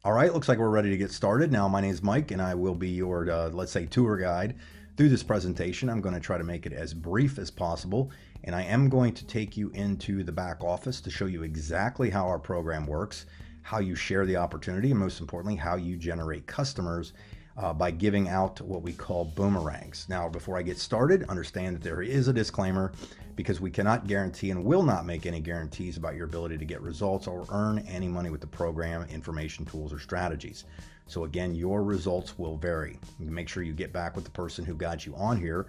All right, looks like we're ready to get started. Now, my name is Mike, and I will be your, let's say, tour guide through this presentation. I'm going to try to make it as brief as possible, and I am going to take you into the back office to show you exactly how our program works, how you share the opportunity, and most importantly, how you generate customers by giving out what we call boomerangs. Now, before I get started, understand that there is a disclaimer because we cannot guarantee and will not make any guarantees about your ability to get results or earn any money with the program, information, tools, or strategies. So again, your results will vary. Make sure you get back with the person who got you on here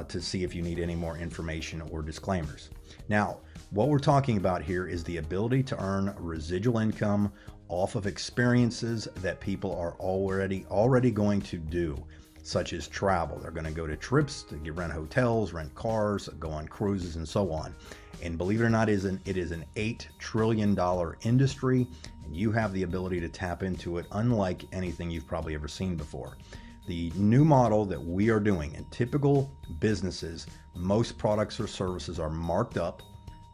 to see if you need any more information or disclaimers. Now, what we're talking about here is the ability to earn residual income off of experiences that people are already going to do, such as travel. They're going to go to trips, to rent hotels, rent cars, go on cruises, and so on. And believe it or not, it is an $8 trillion industry, and you have the ability to tap into it unlike anything you've probably ever seen before. The new model that we are doing in typical businesses, most products or services are marked up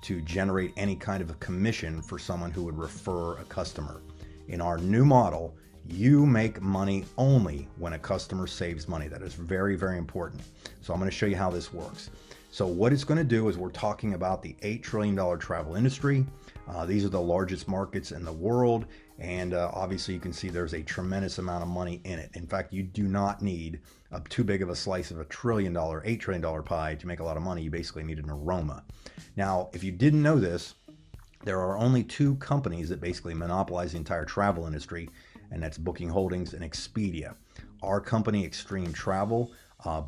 to generate any kind of a commission for someone who would refer a customer. In our new model, you make money only when a customer saves money. That is very, very important. So I'm going to show you how this works. So what it's going to do is we're talking about the $8 trillion travel industry. These are the largest markets in the world. And obviously you can see there's a tremendous amount of money in it. In fact, you do not need too big of a slice of $8 trillion pie to make a lot of money. You basically need an aroma. Now, if you didn't know this, there are only two companies that basically monopolize the entire travel industry, and that's Booking Holdings and Expedia. Our company, Extreme Travel,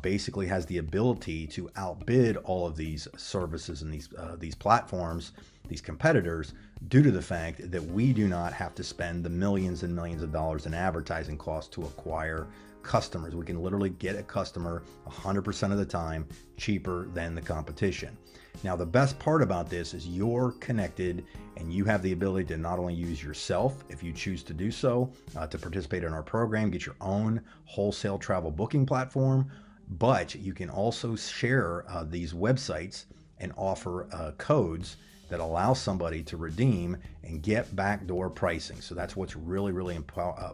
basically has the ability to outbid all of these services and these platforms, these competitors, due to the fact that we do not have to spend the millions and millions of dollars in advertising costs to acquire customers. We can literally get a customer 100% of the time cheaper than the competition. Now, the best part about this is you're connected and you have the ability to not only use yourself, if you choose to do so, to participate in our program, get your own wholesale travel booking platform, but you can also share these websites and offer codes that allow somebody to redeem and get backdoor pricing. So that's what's really, really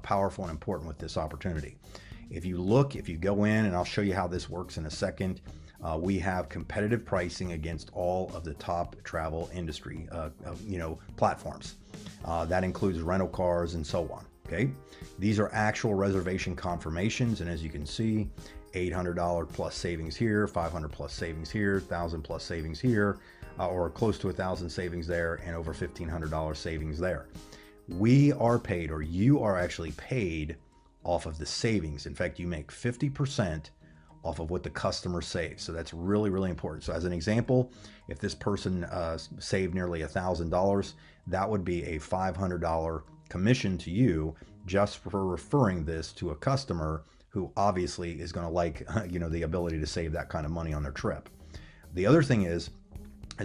powerful and important with this opportunity. If you go in, and I'll show you how this works in a second, we have competitive pricing against all of the top travel industry platforms. That includes rental cars and so on. Okay, these are actual reservation confirmations, and as you can see, $800 plus savings here, $500 plus savings here, $1,000 plus savings here, or close to $1,000 savings there, and over $1,500 savings there. We are paid, or you are actually paid off of the savings. In fact, you make 50% off of what the customer saves. So that's really, really important. So as an example, if this person saved nearly $1,000, that would be a $500 commission to you just for referring this to a customer who obviously is going to like, the ability to save that kind of money on their trip. The other thing is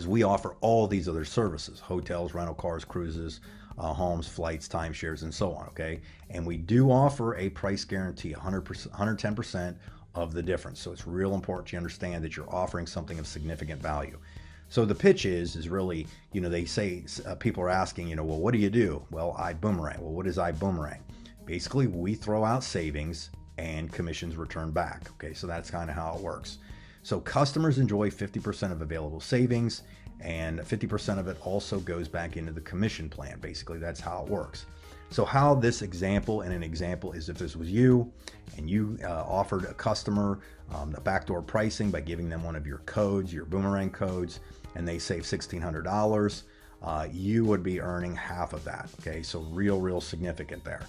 we offer all these other services: hotels, rental cars, cruises, homes, flights, timeshares, and so on. Okay, and we do offer a price guarantee, 100%, 110% of the difference. So it's real important you understand that you're offering something of significant value. So the pitch is really, they say, people are asking, well, what do you do? Well, ibüümerang. Well, what is ibüümerang? Basically, we throw out savings and commissions return back. Okay, so that's kind of how it works. So customers enjoy 50% of available savings, and 50% of it also goes back into the commission plan. Basically, that's how it works. So how this example, and an example is if this was you and you offered a customer the backdoor pricing by giving them one of your codes, your boomerang codes, and they save $1,600, you would be earning half of that. Okay, so real significant there.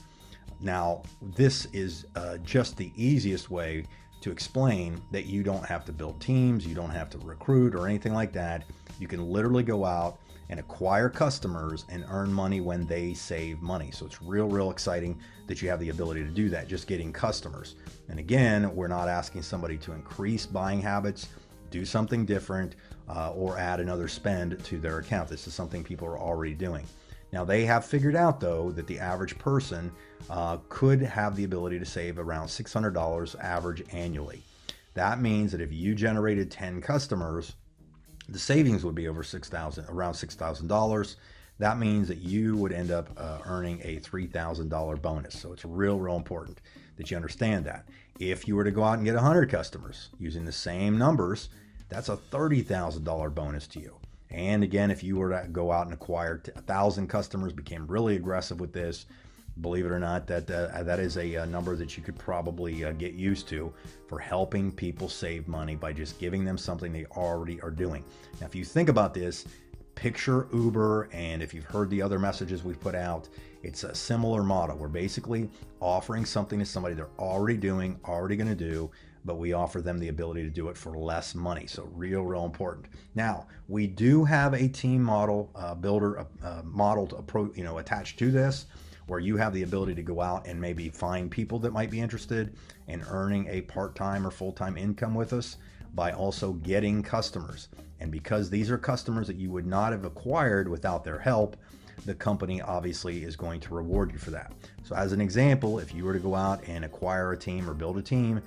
Now, this is just the easiest way to explain that you don't have to build teams, you don't have to recruit or anything like that. You can literally go out and acquire customers and earn money when they save money. So it's real exciting that you have the ability to do that, just getting customers. And again, we're not asking somebody to increase buying habits, do something different, or add another spend to their account. This is something people are already doing. Now, they have figured out, though, that the average person could have the ability to save around $600 average annually. That means that if you generated 10 customers, the savings would be over around $6,000. that means that you would end up earning a $3,000 bonus. So it's real important that you understand that. If you were to go out and get 100 customers using the same numbers, that's a $30,000 bonus to you. And again, if you were to go out and acquire 1,000 customers, became really aggressive with this, believe it or not, that is a number that you could probably get used to for helping people save money by just giving them something they already are doing. Now, if you think about this, picture Uber, and if you've heard the other messages we've put out, it's a similar model. We're basically offering something to somebody they're already doing, already going to do, but we offer them the ability to do it for less money. So real important. Now, we do have a team model builder model to attached to this, where you have the ability to go out and maybe find people that might be interested in earning a part-time or full-time income with us by also getting customers. And because these are customers that you would not have acquired without their help, the company obviously is going to reward you for that. So as an example, if you were to go out and acquire a team or build a team,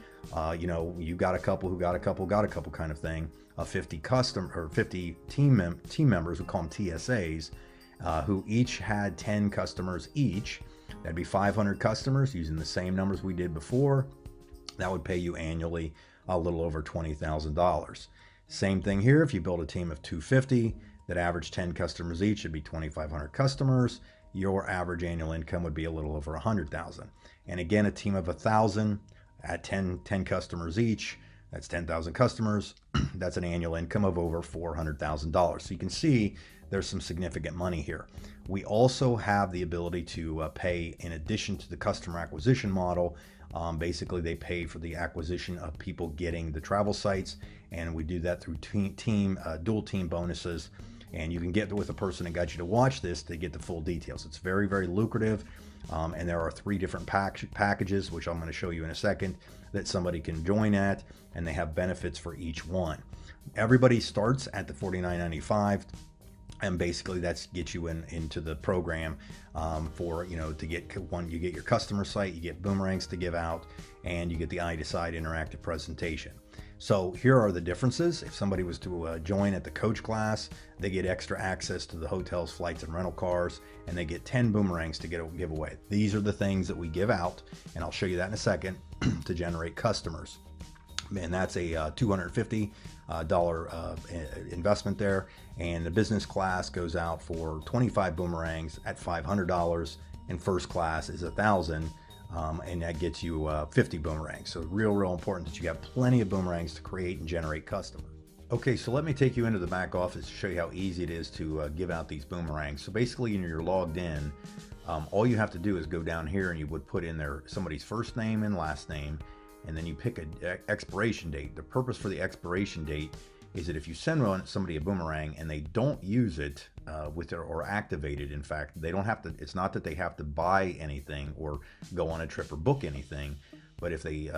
you got a couple who got a couple kind of thing, 50 team members, we call them TSAs, who each had 10 customers each. That'd be 500 customers using the same numbers we did before. That would pay you annually a little over $20,000. Same thing here. If you build a team of 250 that average 10 customers each, it'd be 2,500 customers. Your average annual income would be a little over 100,000. And again, a team of 1,000 at 10 customers each, that's 10,000 customers. That's an annual income of over $400,000. So you can see there's some significant money here. We also have the ability to pay in addition to the customer acquisition model. Basically, they pay for the acquisition of people getting the travel sites, and we do that through dual team bonuses. And you can get with a person that got you to watch this to get the full details. It's very lucrative, and there are 3 different packages, which I'm going to show you in a second, that somebody can join at, and they have benefits for each one. Everybody starts at the $49.95. And basically that's gets you into the program to get one. You get your customer site, you get boomerangs to give out, and you get the iDecide interactive presentation. So here are the differences. If somebody was to join at the coach class, they get extra access to the hotels, flights, and rental cars, and they get 10 boomerangs to give away. These are the things that we give out, and I'll show you that in a second, to generate customers. And that's a $250 investment there. And the business class goes out for 25 boomerangs at $500, and first class is $1,000, and that gets you 50 boomerangs. So real important that you got plenty of boomerangs to create and generate customers. Okay, so let me take you into the back office to show you how easy it is to give out these boomerangs. So basically, when you're logged in, all you have to do is go down here and you would put in there somebody's first name and last name, and then you pick an expiration date. The purpose for the expiration date is that if you send somebody a boomerang and they don't use it or activate it, in fact, they don't have to. It's not that they have to buy anything or go on a trip or book anything, but if they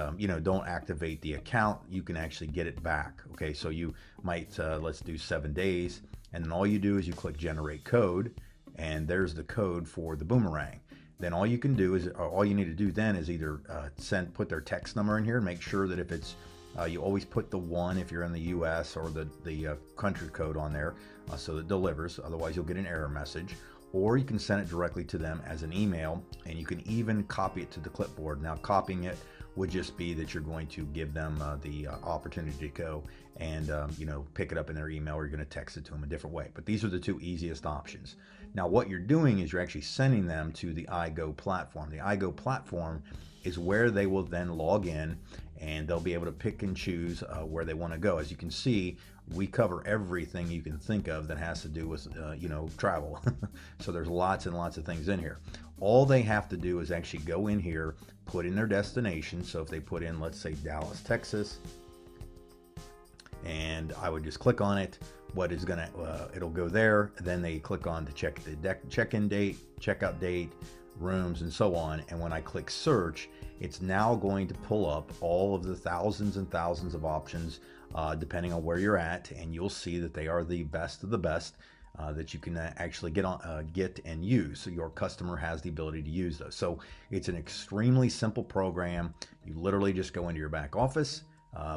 don't activate the account, you can actually get it back. Okay, so you might let's do 7 days, and then all you do is you click generate code, and there's the code for the boomerang. Then all you need to do then is either put their text number in here, make sure that if it's you always put the 1 if you're in the US, or the country code on there, so it delivers. Otherwise you'll get an error message. Or you can send it directly to them as an email, and you can even copy it to the clipboard. Now, copying it would just be that you're going to give them the opportunity to go and pick it up in their email, or you're going to text it to them a different way. But these are the 2 easiest options. Now, what you're doing is you're actually sending them to the iGo platform. The iGo platform is where they will then log in, and they'll be able to pick and choose where they want to go. As you can see, we cover everything you can think of that has to do with travel. So there's lots and lots of things in here. All they have to do is actually go in here, put in their destination. So if they put in, let's say, Dallas, Texas, and I would just click on it, it'll go there. Then they click on to check the check-in date, checkout date, rooms, and so on. And when I click search, it's now going to pull up all of the thousands and thousands of options depending on where you're at, and you'll see that they are the best of the best that you can actually get and use. So your customer has the ability to use those. So it's an extremely simple program. You literally just go into your back office,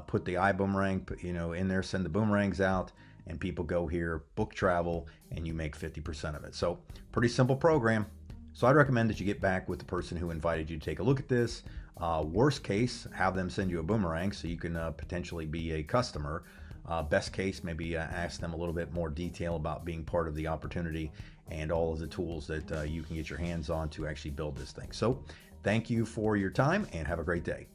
put the iBoomerang in there, send the boomerangs out, and people go here, book travel, and you make 50% of it. So pretty simple program. So I'd recommend that you get back with the person who invited you to take a look at this. Worst case, have them send you a boomerang so you can potentially be a customer. Best case, maybe ask them a little bit more detail about being part of the opportunity and all of the tools that you can get your hands on to actually build this thing. So thank you for your time and have a great day.